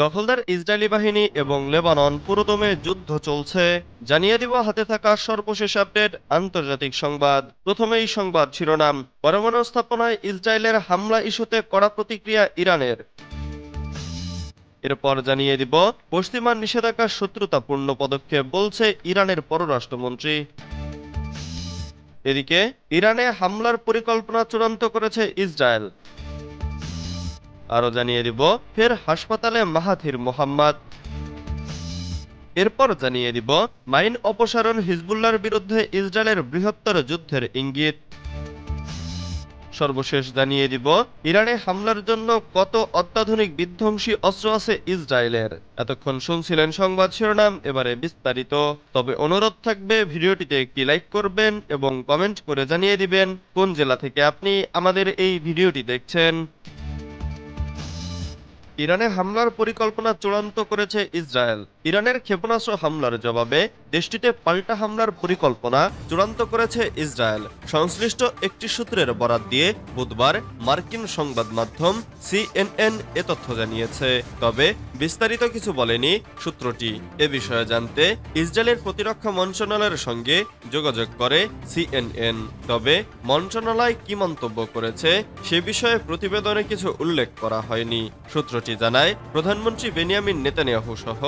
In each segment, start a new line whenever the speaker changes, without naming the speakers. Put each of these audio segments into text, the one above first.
দখলদার ইসরায়েলি বাহিনী এবং লেবানন পুরোদমে যুদ্ধ চলছে, জানিয়ে দিব হাতে থাকা সর্বশেষ আপডেট আন্তর্জাতিক সংবাদ। প্রথমেই সংবাদ শিরোনাম। পরমাণু স্থাপনায় ইসরায়েলের হামলা ইস্যুতে কড়া প্রতিক্রিয়া ইরানের। এরপর জানিয়ে দিব পশ্চিমা নিষেধাজ্ঞার শত্রুতাপূর্ণ পদক্ষেপ বলছে ইরানের পররাষ্ট্রমন্ত্রী। এদিকে ইরানে হামলার পরিকল্পনা চূড়ান্ত করেছে ইসরায়েল। আরো জানিয়ে দিব ফের হাসপাতালে মাহাথির মোহাম্মদ। এরপর জানিয়ে দিব মাইন অপসারণ হিজবুল্লাহর বিরুদ্ধে ইসরায়েলের বৃহত্তর যুদ্ধের ইঙ্গিত। সর্বশেষ জানিয়ে দিব ইরানে হামলার জন্য কত অত্যাধুনিক বিধ্বংসী অস্ত্র আছে ইসরায়েলের। এতক্ষণ শুনছিলেন সংবাদ শিরোনাম, এবারে বিস্তারিত। তবে অনুরোধ থাকবে ভিডিওটিতে একটি লাইক করবেন এবং কমেন্ট করে জানিয়ে দিবেন কোন জেলা থেকে আপনি আমাদের এই ভিডিওটি দেখছেন। ইরানে হামলার পরিকল্পনা চূড়ান্ত করেছে ইসরায়েল। ইরানের ক্ষেপণাস্ত্র হামলার জবাবে দেশটিতে পাল্টা হামলার পরিকল্পনা চূড়ান্ত করেছে ইসরায়েল। সংশ্লিষ্ট একটি সূত্রের বরাত দিয়ে বুধবার মার্কিন সংবাদ মাধ্যম সিএনএন এ তথ্য জানিয়েছে। তবে বিস্তারিত কিছু বলেনি সূত্রটি। এ বিষয়ে জানতে ইসরায়েলের প্রতিরক্ষা মন্ত্রণালয়ের সঙ্গে যোগাযোগ করে সিএনএন। তবে মন্ত্রণালয় কি মন্তব্য করেছে সে বিষয়ে প্রতিবেদনে কিছু উল্লেখ করা হয়নি। সূত্রটি জানায় প্রধানমন্ত্রী বেনিয়ামিন নেতানিয়াহু সহ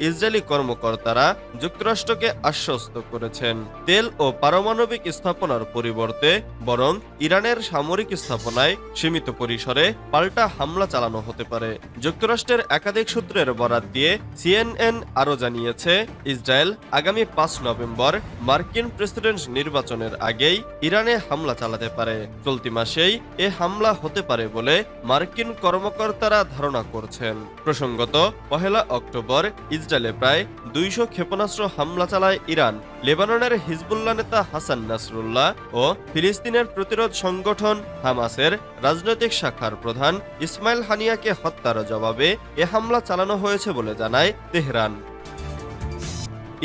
ইসরায়েলি কর্মকর্তারা যুক্তরাষ্ট্রকে আশ্বস্ত করেছেন তেল ও পারমাণবিক স্থাপনার পরিবর্তে বরং ইরানের সামরিক স্থাপনায় সীমিত পরিসরে পাল্টা হামলা চালানো হতে পারে। যুক্তরাষ্ট্রের একাধিক সূত্রের বরাত দিয়ে সিএনএন আরও জানিয়েছে ইসরায়েল আগামী ৫ নভেম্বর মার্কিন প্রেসিডেন্ট নির্বাচনের আগেই ইরানে হামলা চালাতে পারে। চলতি মাসেই এ হামলা হতে পারে বলে মার্কিন কর্মকর্তারা ধারণা করছেন। প্রসঙ্গত ১ অক্টোবর ইসরায়েলে প্রায় ২০০ ক্ষেপণাস্ত্র হামলা চালায় ইরান। লেবাননের হিজবুল্লাহ নেতা হাসান নাসরুল্লাহ ও ফিলিস্তিনের প্রতিরোধ সংগঠন হামাসের রাজনৈতিক শাখার প্রধান ইসমাইল হানিয়াকে হত্যার জবাবে এ হামলা চালানো হয়েছে বলে জানায় তেহরান।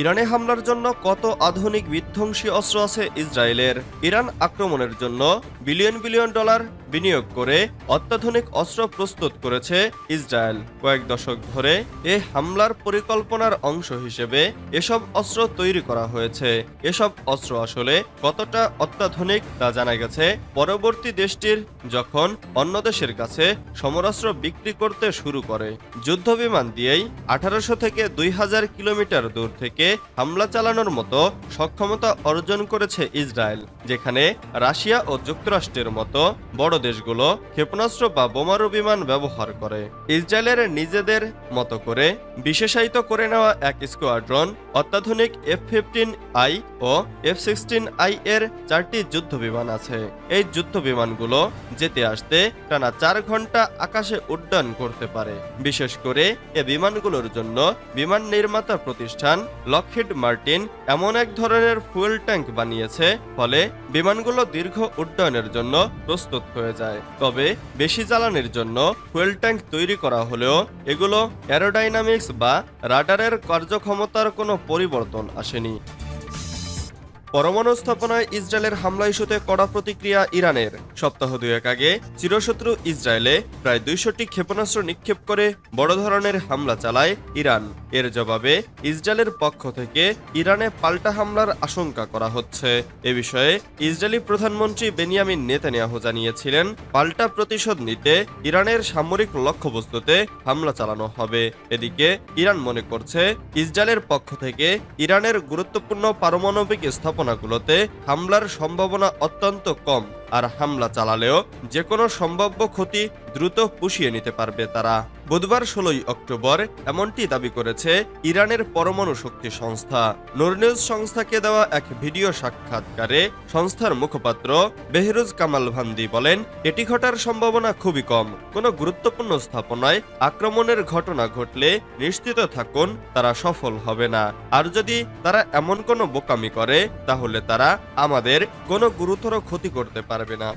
ইরানে হামলার জন্য কত আধুনিক বিধ্বংসী অস্ত্র আছে ইসরায়েলের। ইরান আক্রমণের জন্য বিলিয়ন বিলিয়ন ডলার বিনিয়োগ করে অত্যাধুনিক অস্ত্র প্রস্তুত করেছে ইসরায়েল। কয়েক দশক ধরে এ হামলার পরিকল্পনার অংশ হিসেবে এসব অস্ত্র তৈরি করা হয়েছে। এসব অস্ত্র আসলে কতটা অত্যাধুনিক তা জানা গেছে পরবর্তী দেশটির যখন অন্য দেশের কাছে সমরাস্ত্র বিক্রি করতে শুরু করে। যুদ্ধবিমান দিয়েই ১৮০০ থেকে ২০০০ কিলোমিটার দূর থেকে হামলা চালানোর মতো সক্ষমতা অর্জন করেছে ইসরায়েল, যেখানে রাশিয়া ও যুক্তরাষ্ট্রের মতো বড় দেশগুলো ক্ষেপণাস্ত্র বা বোমারু বিমান ব্যবহার করে। ইসরায়েলের নিজেদের মতো করে বিশেষায়িত করে নেওয়া এক স্কোয়াড্রন অত্যাধুনিক F-15I ও F-16I এর 4টি যুদ্ধ বিমান আছে। এই যুদ্ধ বিমানগুলো যেতে আসতে টানা 4 ঘন্টা আকাশে উড্ডয়ন করতে পারে। বিশেষ করে এ বিমানগুলোর জন্য বিমান নির্মাতা প্রতিষ্ঠান লকহিড মার্টিন এমন এক ধরনের ফুয়েল ট্যাঙ্ক বানিয়েছে, ফলে বিমানগুলো দীর্ঘ উড্ডয়নের জন্য প্রস্তুত হয়ে যায়। তবে বেশি জ্বালানির জন্য ফুয়েল ট্যাঙ্ক তৈরি করা হলেও এগুলো অ্যারোডাইনামিক্স বা রাডারের কার্যক্ষমতার কোনো পরিবর্তন আসেনি। পরমাণু স্থাপনায় ইসরায়েলের হামলা ইস্যুতে কড়া প্রতিক্রিয়া ইরানের। সপ্তাহ দুয়েক আগে চিরশত্রু ইসরায়েলে প্রায় ২০০টি ক্ষেপণাস্ত্র নিক্ষেপ করে বড় ধরনের হামলা চালায় ইরান। এর জবাবে ইসরায়েলের পক্ষ থেকে ইরানে পাল্টা হামলার আশঙ্কা করা হচ্ছে। এ বিষয়ে ইসরায়েলি প্রধানমন্ত্রী বেনিয়ামিন নেতানিয়াহু জানিয়েছিলেন পাল্টা প্রতিশোধ নিতে ইরানের সামরিক লক্ষ্যবস্তুতে হামলা চালানো হবে। এদিকে ইরান মনে করছে ইসরায়েলের পক্ষ থেকে ইরানের গুরুত্বপূর্ণ পারমাণবিক স্থাপনাগুলোতে হামলার সম্ভাবনা অত্যন্ত কম, আর হামলা চালালেও যে কোনো সম্ভাব্য ক্ষতি দ্রুত পুষিয়ে নিতে পারবে তারা। বুধবার ১৬ অক্টোবর এমনটি দাবি করেছে ইরানের পরমাণু শক্তি সংস্থা। নূর নিউজ সংস্থাকে দেওয়া এক ভিডিও সাক্ষাৎকারে সংস্থার মুখপাত্র বেহরুজ কামাল ভান্দি বলেন, এটি ঘটার সম্ভাবনা খুবই কম। কোনো গুরুত্বপূর্ণ স্থাপনায় আক্রমণের ঘটনা ঘটলে নিশ্চিত থাকুন তারা সফল হবে না। আর যদি তারা এমন কোনো বোকামি করে তাহলে তারা আমাদের কোনো গুরুতর ক্ষতি করতে পারবে না।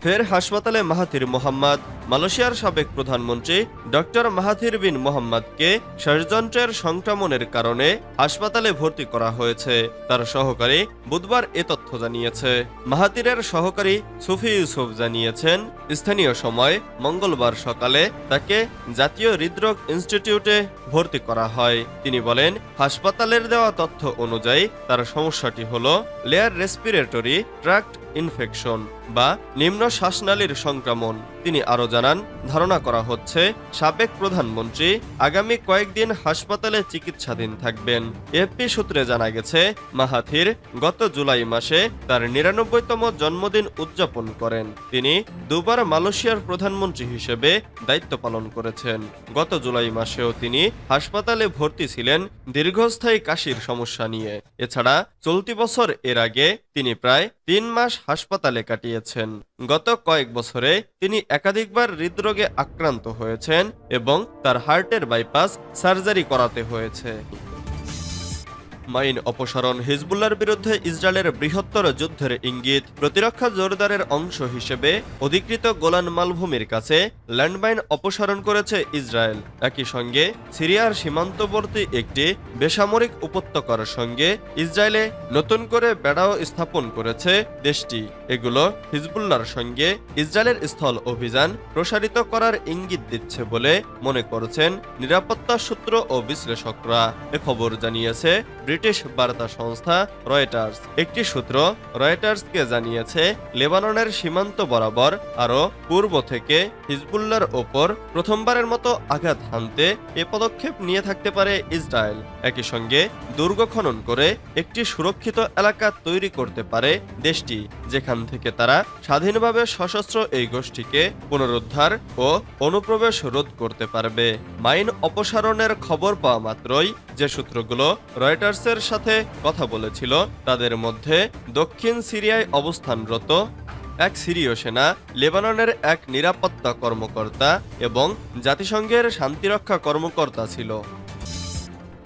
ফের হাসপাতালে মাহাথির মোহাম্মদ। মালয়েশিয়ার সাবেক প্রধানমন্ত্রী ডক্টর মাহাথির বিন মোহাম্মদকে শ্বাসযন্ত্রের সংক্রমণের কারণে হাসপাতালে ভর্তি করা হয়েছে। তার সহকারী বুধবার এ তথ্য জানিয়েছে। মাহাথিরের সহকারী সুফি ইউসুফ জানিয়েছেন, স্থানীয় সময় মঙ্গলবার সকালে তাকে জাতীয় হৃদরোগ ইনস্টিটিউটে ভর্তি করা হয়। তিনি বলেন, হাসপাতালের দেওয়া তথ্য অনুযায়ী তার সমস্যাটি হল লেয়ার রেসপিরেটরি ট্র্যাক্ট ইনফেকশন বা নিম্ন শ্বাসনালীর সংক্রমণ। তিনি আরও জানান, ধারণা করা হচ্ছে সাবেক প্রধানমন্ত্রী আগামী কয়েকদিন হাসপাতালে চিকিৎসাধীন থাকবেন। এএফপি সূত্রে জানা গেছে, মাহাথির গত জুলাই মাসে তার ৯৯তম জন্মদিন উদযাপন করেন। তিনি দুবার মালয়েশিয়ার প্রধানমন্ত্রী হিসেবে দায়িত্ব পালন করেছেন। গত জুলাই মাসেও তিনি হাসপাতালে ভর্তি ছিলেন দীর্ঘস্থায়ী কাশির সমস্যা নিয়ে। এছাড়া চলতি বছর এর আগে তিনি প্রায় ৩ মাস হাসপাতালে কাটিয়েছেন। গত কয়েক বছরে তিনি একাধিকবার হৃদরোগে আক্রান্ত হয়েছেন এবং তার হার্টের বাইপাস সার্জারি করাতে হয়েছে। মাইন অপসারণ হিজবুল্লাহর বিরুদ্ধে ইসরায়েলের বৃহত্তর যুদ্ধের ইঙ্গিত। প্রতিরক্ষা জোরদারের অংশ হিসেবে অধিকৃত গোলান মালভূমির কাছে ল্যান্ডমাইন অপসারণ করেছে ইসরায়েল। একই সঙ্গে সিরিয়ার সীমান্তবর্তী একটি বেসামরিক উপত্যকার সঙ্গে ইসরায়েলে নতুন করে বেড়াও স্থাপন করেছে দেশটি। এগুলো হিজবুল্লাহর সঙ্গে ইসরায়েলের স্থল অভিযান প্রসারিত করার ইঙ্গিত দিচ্ছে বলে মনে করছেন নিরাপত্তা সূত্র ও বিশ্লেষকরা। এ খবর জানিয়েছে ব্রিটিশ বার্তা সংস্থা রয়টার্স। একটি সূত্র রয়টার্সকে জানিয়েছে, লেবাননের সীমান্ত বরাবর আরও পূর্ব থেকে হিজবুল্লাহর ওপর প্রথমবারের মতো আঘাত হানতে এ পদক্ষেপ নিয়ে থাকতে পারে ইসরায়েল। একই সঙ্গে দুর্গ খনন করে একটি সুরক্ষিত এলাকা তৈরি করতে পারে দেশটি, যেখান থেকে তারা স্বাধীনভাবে সশস্ত্র এই গোষ্ঠীকে পুনরুদ্ধার ও অনুপ্রবেশ রোধ করতে পারবে। মাইন অপসারণের খবর পাওয়া মাত্রই যে সূত্রগুলো রয়টার্সের সাথে কথা বলেছিল তাদের মধ্যে দক্ষিণ সিরিয়ায় অবস্থানরত এক সিরীয় সেনা, লেবাননের এক নিরাপত্তা কর্মকর্তা এবং জাতিসংঘের শান্তিরক্ষা কর্মকর্তা ছিল।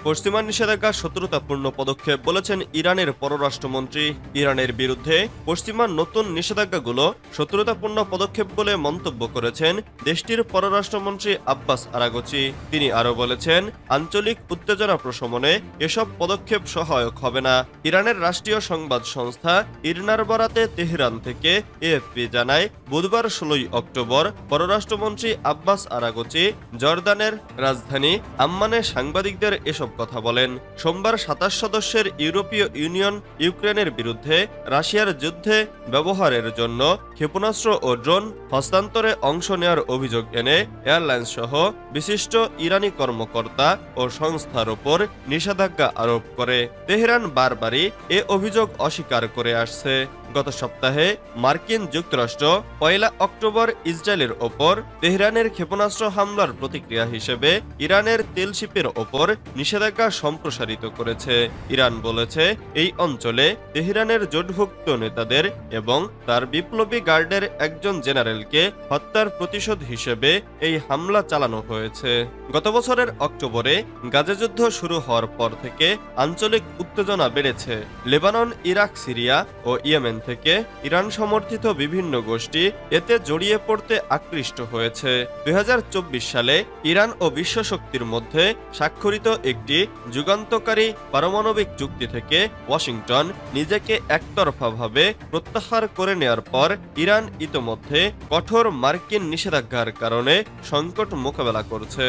পশ্চিমা নিষেধাজ্ঞা শত্রুতাপূর্ণ পদক্ষেপ বলেছেন ইরানের পররাষ্ট্রমন্ত্রী। ইরানের বিরুদ্ধে পশ্চিমা নতুন নিষেধাজ্ঞাগুলো শত্রুতাপূর্ণ পদক্ষেপ বলে মন্তব্য করেছেন দেশটির পররাষ্ট্রমন্ত্রী আব্বাস আরাগচি। তিনি আরও বলেছেন, আঞ্চলিক উত্তেজনা প্রশমনে এসব পদক্ষেপ সহায়ক হবে না। ইরানের রাষ্ট্রীয় সংবাদ সংস্থা ইরনার বরাতে তেহরান থেকে এএফপি জানায়, বুধবার ১৬ অক্টোবর পররাষ্ট্রমন্ত্রী আব্বাস আরাগচি জর্দানের রাজধানী আম্মানে সাংবাদিকদের এসব কথা বলেন। সোমবার ২৭ সদস্যের ইউরোপীয় ইউনিয়ন ইউক্রেনের বিরুদ্ধে রাশিয়ার যুদ্ধে ব্যবহারের জন্য ক্ষেপণাস্ত্র ও ড্রোন হস্তান্তরে অংশ নেওয়ার অভিযোগ এনে এয়ারলাইন্স সহ বিশিষ্ট ইরানি কর্মকর্তা ও সংস্থার ওপর নিষেধাজ্ঞা আরোপ করে। তেহরান বারবারই এ অভিযোগ অস্বীকার করে আসছে। গত সপ্তাহে মার্কিন যুক্তরাষ্ট্র ১ অক্টোবর ইসরায়েলের ওপর তেহরানের ক্ষেপণাস্ত্র হামলার প্রতিক্রিয়া হিসেবে ইরানের তেলশিপের ওপর নিষেধাজ্ঞা সম্প্রসারিত করেছে। ইরান বলেছে, এই অঞ্চলে তেহরানের জোটভুক্ত নেতাদের এবং তার বিপ্লবী গার্ডের একজন জেনারেলকে হত্যার প্রতিশোধ হিসেবে এই হামলা চালানো হয়েছে। গত বছরের অক্টোবরে গাজা যুদ্ধ শুরু হওয়ার পর থেকে আঞ্চলিক উত্তেজনা বেড়েছে। লেবানন, ইরাক, সিরিয়া ও ইয়েমেন থেকে ইরান সমর্থিত বিভিন্ন গোষ্ঠী এতে জড়িয়ে পড়তে আকৃষ্ট হয়েছে। ২০২৪ সালে ইরান ও বিশ্বশক্তির মধ্যে স্বাক্ষরিত একটি যুগান্তকারী পারমাণবিক চুক্তি থেকে ওয়াশিংটন নিজেকে একতরফাভাবে প্রত্যাহার করে নেয়ার পর ইরান ইতোমধ্যে কঠোর মার্কিন নিষেধাজ্ঞার কারণে সংকট মোকাবেলা করছে।